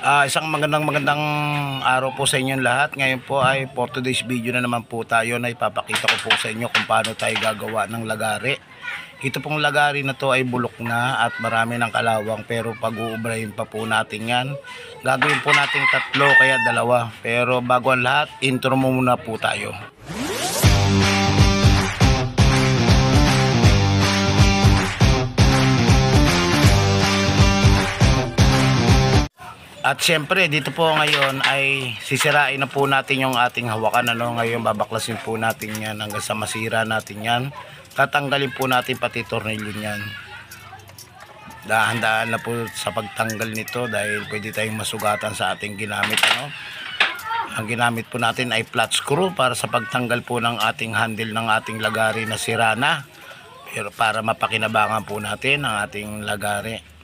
Isang magandang araw po sa inyong lahat. Ngayon po ay for today's video na naman po tayo na ipapakita ko po sa inyo kung paano tayo gagawa ng lagari. Ito pong lagari na to ay bulok na at marami ng kalawang, pero pag-uubrahin pa po natin yan. Gagawin po natin tatlo kaya dalawa, pero bago ang lahat, intro muna po tayo. At syempre dito po ngayon ay sisirain na po natin yung ating hawakan. Ngayon babaklasin po natin yan hanggang sa masira natin yan. Tatanggalin po natin pati tornilyo niyan. Dahan-dahan na po sa pagtanggal nito dahil pwede tayong masugatan sa ating ginamit. Ang ginamit po natin ay flat screw para sa pagtanggal po ng ating handle ng ating lagari na sira na. Pero para mapakinabangan po natin ang ating lagari.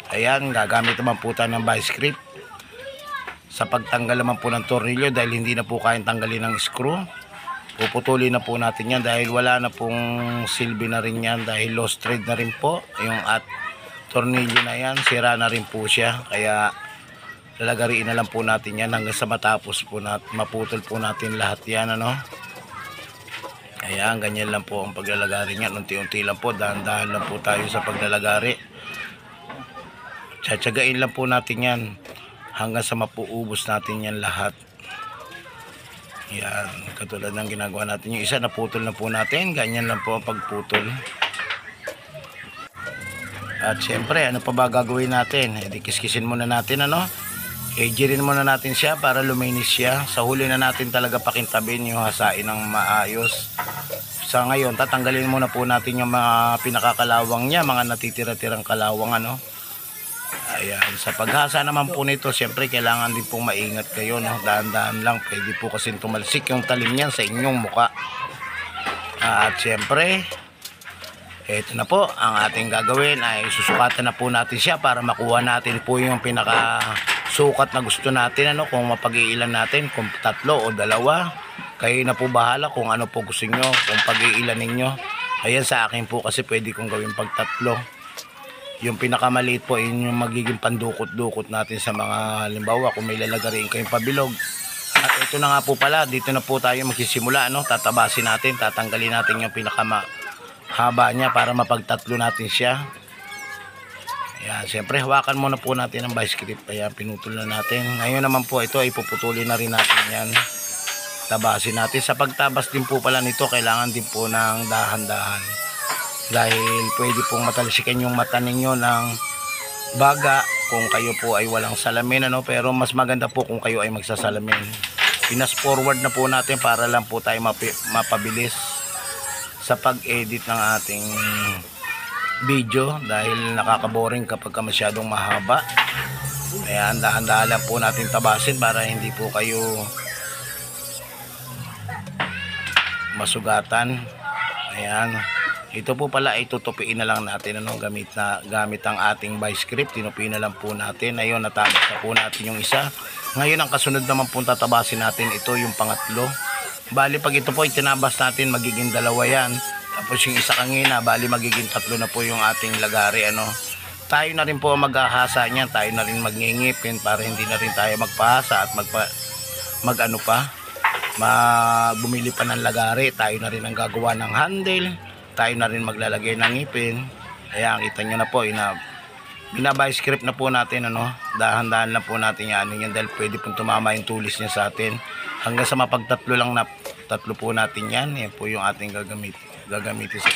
Ayan, gagamit naman po tayo ng vice grip sa pagtanggal naman po ng tornilyo dahil hindi na po kayang tanggalin ng screw. Puputulin na po natin yan dahil wala na pong silbi na rin yan dahil lost thread na rin po yung tornilyo na yan, sira na rin po siya, kaya lalagariin na lang po natin yan hanggang sa matapos po natin, maputol po natin lahat yan. Ayan, ganyan lang po ang paglalagari yan, unti-unti lang po, dahan-dahan lang po tayo sa paglalagari. Tsatsagain lang po natin yan hanggang sa mapuubos natin yan lahat. Yan, katulad ng ginagawa natin. Yung isa naputol na po natin, ganyan lang po ang pagputol. At syempre, ano pa ba gagawin natin? Kiskisin muna natin, i-rin muna natin siya para luminis siya. Sa huli na natin talaga pakintabin yung hasain ng maayos. Sa ngayon, tatanggalin muna po natin yung mga pinakakalawang niya, mga natitira-tirang kalawang, Ayan, sa paghasa naman po nito, siyempre kailangan din pong maingat kayo, Dahan-dahan lang, pwede po kasi tumalsik yung talim niyan sa inyong muka. At siyempre, eto na po, ang ating gagawin ay susukatan na po natin siya para makuha natin po yung pinakasukat na gusto natin, kung mapag-iilan natin, kung tatlo o dalawa. Kayo na po bahala kung ano po gusto nyo, kung pag-iilan ninyo. Ayan, sa akin po kasi pwede kong gawin pag tatlo. Yung pinakamaliit po yung magiging pandukot-dukot natin sa mga halimbawa kung may lalagariin kayong pabilog. At ito na nga po pala, dito na po tayo magsisimula, tatabasin natin, tatanggalin natin yung pinakamahaba niya para mapagtatlo natin siya. Ayan, siyempre hawakan muna po natin ang vice grip. Ayan, pinutol na natin. Ngayon naman po ito ay puputulin na rin natin yan. Tabasin natin. Sa pagtabas din po pala nito, kailangan din po ng dahan-dahan. Dahil pwede pong matalsikan yung mata ninyo ng baga kung kayo po ay walang salamin, pero mas maganda po kung kayo ay magsasalamin. Pinas forward na po natin para lang po tayo mapabilis sa pag-edit ng ating video dahil nakakaboring kapag masyadong mahaba. Ayan, dahan-dahan lang po natin tabasin para hindi po kayo masugatan. Ayan. Ito po pala ay tutupiin na lang natin, gamit ang ating vice grip. Tinupiin na lang po natin. Ayun, natabas na po natin yung isa. Ngayon ang kasunod naman po tatabasin natin, ito yung pangatlo. Bali pag ito po itinabas natin, magiging dalawa yan. Tapos yung isa kanina, bali magiging tatlo na po yung ating lagari. Tayo na rin po maghahasa niyan, tayo na rin magngingipin para hindi na rin tayo magpahasa at bumili pa ng lagari. Tayo na rin ang gagawa ng handle. Tayo na rin maglalagay ng ngipin. Ayan, kita nyo na po, bina-vice grip na po natin, dahan-dahan lang po natin yan dahil pwede pong tumama yung tulis niya sa atin. Hanggang sa mapagtatlo lang na tatlo po natin yan. Yan po yung ating gagamitin sa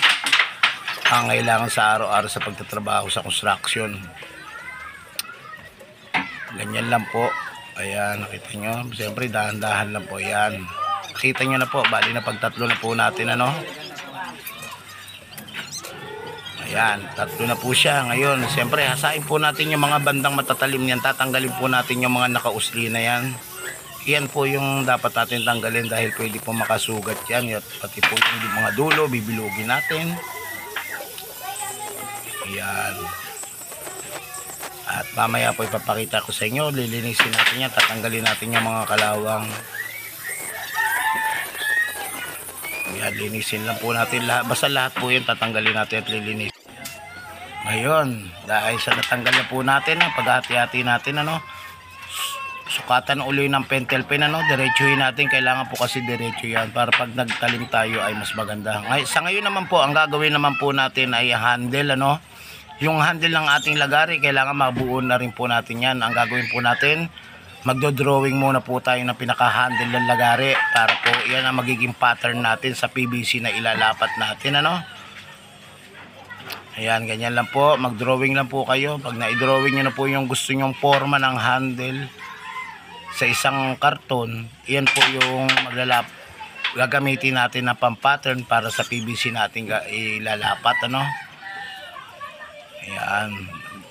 kailangan sa araw-araw sa pagtatrabaho sa construction. Ganyan lang po. Ayan, nakita nyo. Siyempre, dahan-dahan lang po yan. Nakita nyo na po, bali na pagtatlo na po natin, Ayan, tatlo na po siya. Ngayon, siyempre, hasain po natin yung mga bandang matatalim niyan. Tatanggalin po natin yung mga nakausli na yan. Yan po yung dapat natin tanggalin dahil pwede po makasugat yan. Pati po yung mga dulo, bibilugin natin. Ayan. At mamaya po ipapakita ko sa inyo. Lilinisin natin yan. Tatanggalin natin yung mga kalawang. Ayan, linisin lang po natin lahat. Basta lahat po yun tatanggalin natin at lilinisin. Ngayon, dahil sa natanggal na po natin, paghati-hati natin, sukatan uli ng pentel pen, ano, diretsuhin natin. Kailangan po kasi diretso yan para pag nagtalim tayo ay mas maganda. Sa ngayon naman po, ang gagawin naman po natin ay handle, ano. Yung handle ng ating lagari, kailangan mabuo na rin po natin yan. Ang gagawin po natin, magdo-drawing muna po tayo ng pinaka-handle ng lagari para po yan ang magiging pattern natin sa PVC na ilalapat natin, ano. Ayan, ganyan lang po, mag-drawing lang po kayo. Pag na-drawing nyo na po yung gusto nyong forma ng handle sa isang karton, yan po yung gagamitin natin na pang-pattern para sa PVC natin ilalapat, ano. Ayan,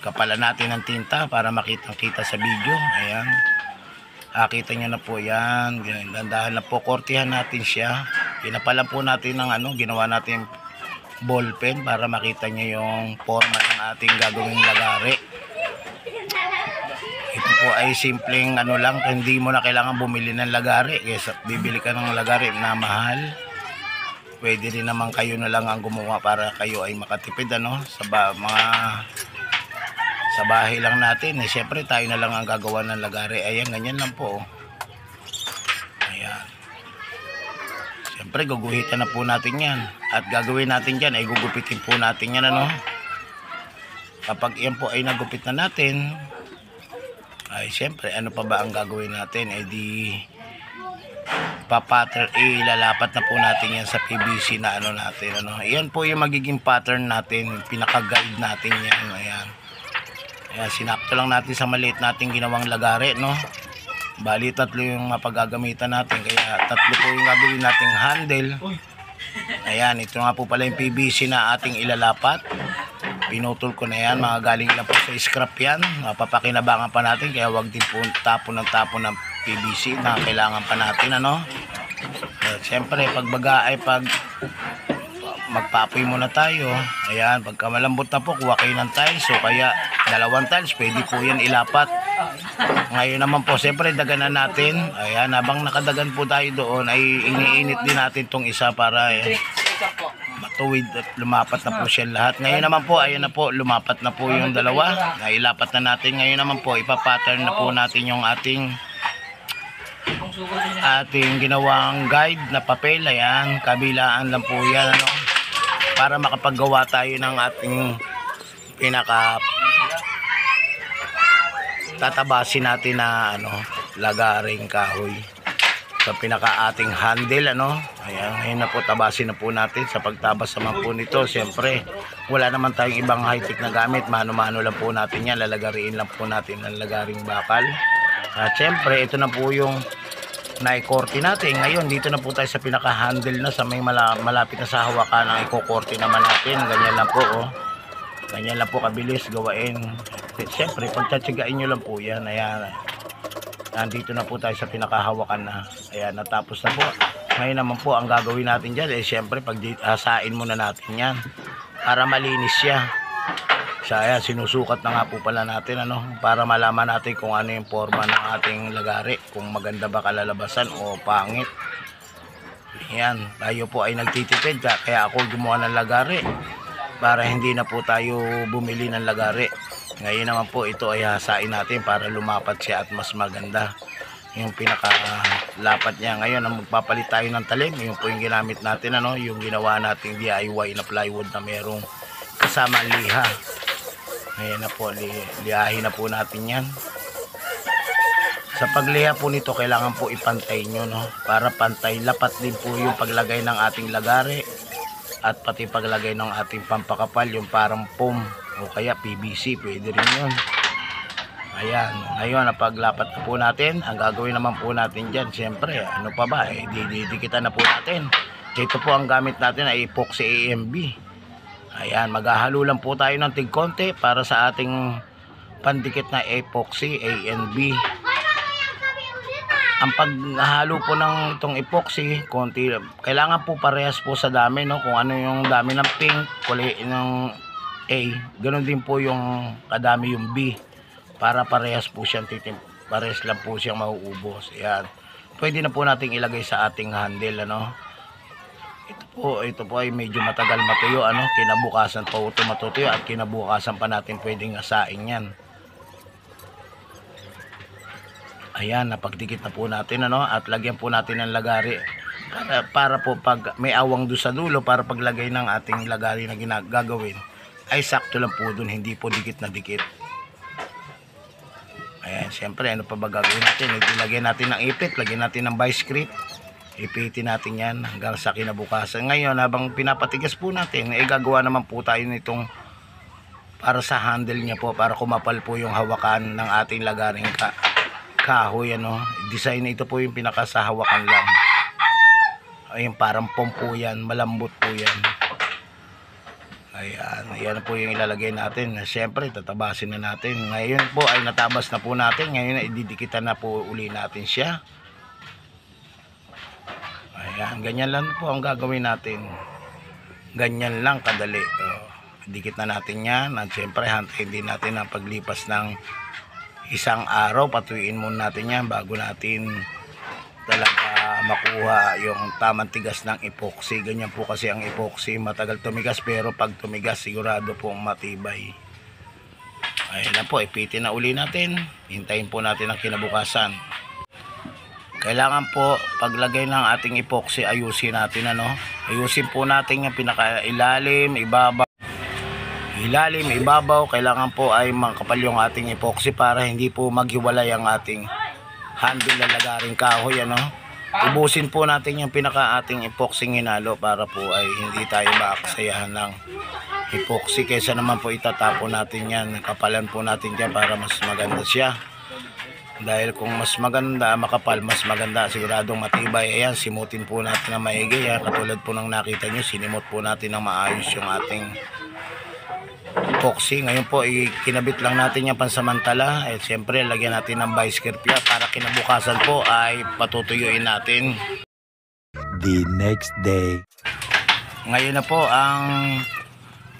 kapalan natin ng tinta para makitang-kita sa video. Ayan, kita nyo na po yan. Dandahan na po, kortihan natin siya. Pinapalan po natin ng ano, ginawa natin ball pen para makita nyo yung forma ng ating gagawing lagari. Ito po ay simpleng ano lang, hindi mo na kailangan bumili ng lagari. Kaya bibili ka ng lagari na mahal, pwede rin naman kayo na lang ang gumawa para kayo ay makatipid, ano, sa bahay lang natin. Siyempre tayo na lang ang gagawa ng lagari. Ayan, ganyan lang po. Ayan. Siyempre guguhitan na po natin yan. At gagawin natin dyan ay gugupitin po natin yan, ano. Kapag yan po ay nagupit na natin, ay siyempre ano pa ba ang gagawin natin? Ay di pattern, ilalapat na po natin yan sa PVC na ano natin, ano. Yan po yung magiging pattern natin, pinaka-guide natin yan. Ayan. Ayan, sinakto lang natin sa maliit nating ginawang lagari, no. Bali 3 yung mapagagamitan natin, kaya 3 po yung gagawin nating handle. Ayan, ito nga po pala yung PVC na ating ilalapat. Pinutol ko na yan, mga galing lang po sa scrap yan. Mapapakinabangan pa natin, kaya wag din po tapon ng PVC na kailangan pa natin, ano. Siyempre pag magpapoy muna tayo. Ayan, pagka malambot na po, kuha kayo ng tiles, so kaya 2 tiles pwede po yan ilapat. Ngayon naman po, siyempre daganan natin. Ayan, habang nakadagan po tayo doon ay iniinit din natin tong isa para matuwid at lumapat na po siya lahat. Ngayon naman po, ayan na po, lumapat na po yung dalawa. Nailapat na natin. Ngayon naman po, ipapattern na po natin yung ating ginawang guide na papel. Ayan, kabilaan lang po yan, ano, para makapaggawa tayo ng ating pinaka tatabasin natin na ano, lagaring kahoy sa pinaka ating handle, ano. Ayan, ngayon na po, tabasin na po natin. Sa pagtabas naman po nito, siyempre wala naman tayong ibang high-tech na gamit, mano-mano lang po natin yan, lalagariin lang po natin ng lagaring bakal. At siyempre ito na po yung naikorte natin. Ngayon dito na po tayo sa pinaka handle na sa may malapit na sa hawakan ang ikokorte naman natin. Ganyan lang po, oh. Ganyan lang po kabilis gawain. Siyempre pagtsatsigain nyo lang po yan. Ayan, nandito na po tayo sa pinakahawakan na. Ayan, natapos na po. Ngayon naman po, ang gagawin natin dyan eh, siyempre paghasain muna natin yan para malinis siya. Ayan, sinusukat na nga po pala natin, ano, para malaman natin kung ano yung forma ng ating lagari, kung maganda ba kalalabasan o pangit. Ayan, tayo po ay nagtitipid, kaya ako gumawa ng lagari para hindi na po tayo bumili ng lagari. Ngayon naman po, ito ay hasain natin para lumapat siya at mas maganda yung pinakalapat niya. Ngayon, ang magpapalit tayo ng talim, yung po yung ginamit natin, ano, yung ginawa nating DIY na plywood na merong kasama liha. Ngayon na po, lihahin na po natin yan. Sa pagliha po nito, kailangan po ipantay nyo, no, para pantay. Lapat din po yung paglagay ng ating lagari at pati paglagay ng ating pampakapal, yung parang foam o kaya PVC, pwede rin yun. Ayan, ngayon napaglapat na po natin. Ang gagawin naman po natin dyan, siyempre, ano pa ba, didikitan na po natin. Ito po ang gamit natin ay epoxy AMB. Ayan, maghahalo lang po tayo ng tig-konti para sa ating pandikit na epoxy AMB. Ang paghahalo po ng itong epoxy, konti, kailangan po parehas po sa dami, no? Kung ano yung dami ng pink, kulay ng A, ganoon din po yung kadami yung B, para parehas po siyang parehas lang po siyang mauubos. Ayan, pwede na po nating ilagay sa ating handle, ano. Ito po ay medyo matagal matuyo, ano, kinabukasan pa ito matutuyo at kinabukasan pa natin pwedeng asain yan. Ayan, napagdikit na po natin ano, at lagyan po natin ng lagari para po pag may awang doon sa dulo, para paglagay ng ating lagari na gagawin ay sakto lang po doon, hindi po dikit na dikit. Ayan, siyempre ano pa ba gagawin natin? Lagyan natin ng ipit, lagyan natin ng vice grip, ipitin natin yan hanggang sa kinabukasan. Ngayon habang pinapatigas po natin, gagawa naman po tayo nitong para sa handle niya po, para kumapal po yung hawakan ng ating lagaring kahoy ano. Design ito po yung pinaka sa hawakan lang. Ayun, parang pompo yan, malambot po yan. Ayan, ayan po yung ilalagay natin. Siyempre tatabasin na natin. Ngayon po ay natabas na po natin. Ngayon ay ididikitan na po uli natin siya. Ayan, ganyan lang po ang gagawin natin. Ganyan lang kadali. Dikit na natin yan. At siyempre hantayin din natin ang paglipas ng isang araw. Patuyin muna natin yan bago natin talaga makuha yung tamang tigas ng epoxy. Ganyan po kasi ang epoxy, matagal tumigas, pero pag tumigas sigurado pong matibay. Ayun na po, ipitin na uli natin. Hintayin po natin ang kinabukasan. Kailangan po paglagay ng ating epoxy, ayusin natin ano. Ayusin po natin yung pinakailalim, ibabaw. Ilalim, ibabaw, kailangan po ay makapal yung ating epoxy para hindi po maghiwalay ang ating handle na lagaring kahoy ano. Ubusin po natin yung pinaka ating epoxy hinalo para po ay hindi tayo maaksayahan ng epoxy, kaysa naman po itatapon natin yan. Kapalan po natin dyan para mas maganda siya, dahil kung mas maganda, makapal, mas maganda, siguradong matibay. Ayan, simutin po natin na maigi. Katulad po ng nakita nyo, sinimot po natin ng maayos yung ating epoxy. Ngayon po kinabit lang natin yung pansamantala. Siyempre lagyan natin ng vice grip para kinabukasan po ay patutuyuin natin. The next day. Ngayon na po ang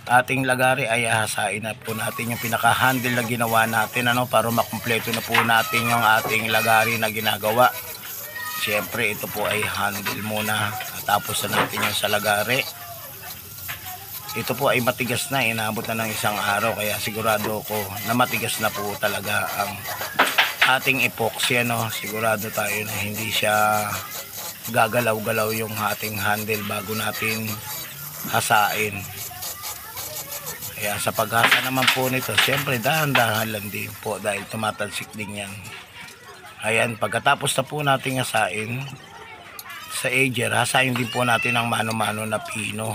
ating lagari ay hahasain na po natin yung pinaka handle na ginawa natin ano, para makumpleto na po natin yung ating lagari na ginagawa. Siyempre ito po ay handle muna, tapos na natin yung sa lagari. Ito po ay matigas na, inaabot na ng isang araw, kaya sigurado ko na matigas na po talaga ang ating epoxy ano. Sigurado tayo na hindi siya gagalaw-galaw yung ating handle bago natin hasain. Kaya sa paghasa naman po nito, siyempre dahan-dahan lang din po dahil tumatalsik din yan. Ayan, pagkatapos na po natin hasain sa edger, hasain din po natin ang mano-mano na pino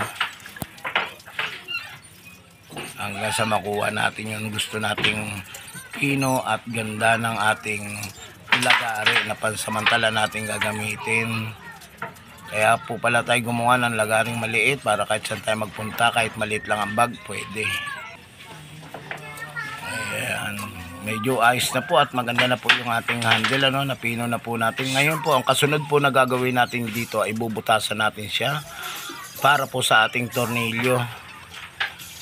hanggang sa makuha natin yung gusto nating pino at ganda ng ating lagari na pansamantala natin gagamitin. Kaya po pala tayo gumawa ng lagaring maliit para kahit saan tayo magpunta, kahit maliit lang ang bag, pwede. Ayan, medyo ayos na po at maganda na po yung ating handle ano, napino na po natin. Ngayon po ang kasunod po na gagawin natin dito ay bubutasan natin siya para po sa ating tornilyo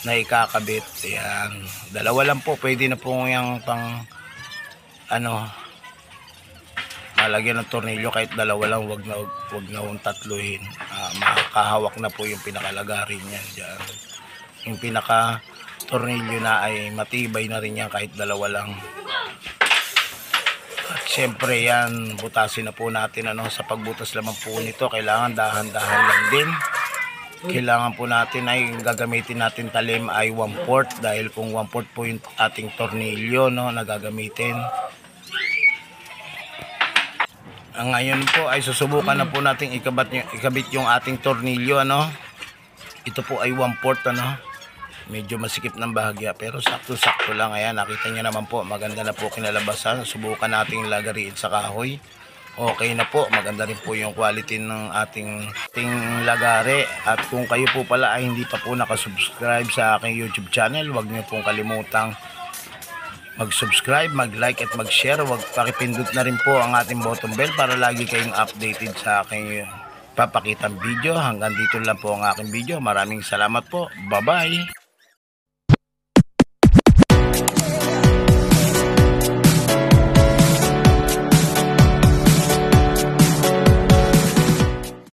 na ikakabit. Ayan, dalawa lang po, pwede na po yung pang ano, malagyan ng tornilyo, kahit dalawa lang, wag na yung tatluhin. Makakahawak na po yung pinakalagari niyan dyan. Yung pinaka tornilyo na ay matibay na rin yan kahit dalawa lang. At syempre yan, butasin na po natin ano. Sa pagbutas lamang po nito, kailangan dahan-dahan lang din. Kailangan po natin ay gagamitin natin talim ay 1/4, dahil kung 1/4 po yung ating tornilyo no, na gagamitin. Ngayon po ay susubukan na po natin ikabit yung ating tornilyo ano. Ito po ay 1/4 ano. Medyo masikip ng bahagya pero sakto-sakto lang. Ayan, nakita niyo naman po, maganda na po kinalabasan. Subukan nating lagariin sa kahoy. Okay na po, maganda rin po yung quality ng ating lagari. At kung kayo po pala ay hindi pa po nakasubscribe sa aking YouTube channel, huwag niyo pong kalimutang mag-subscribe, mag-like at mag-share. Huwag pakipindot na rin po ang ating button bell para lagi kayong updated sa aking papakitang video. Hanggang dito lang po ang aking video. Maraming salamat po. Bye-bye!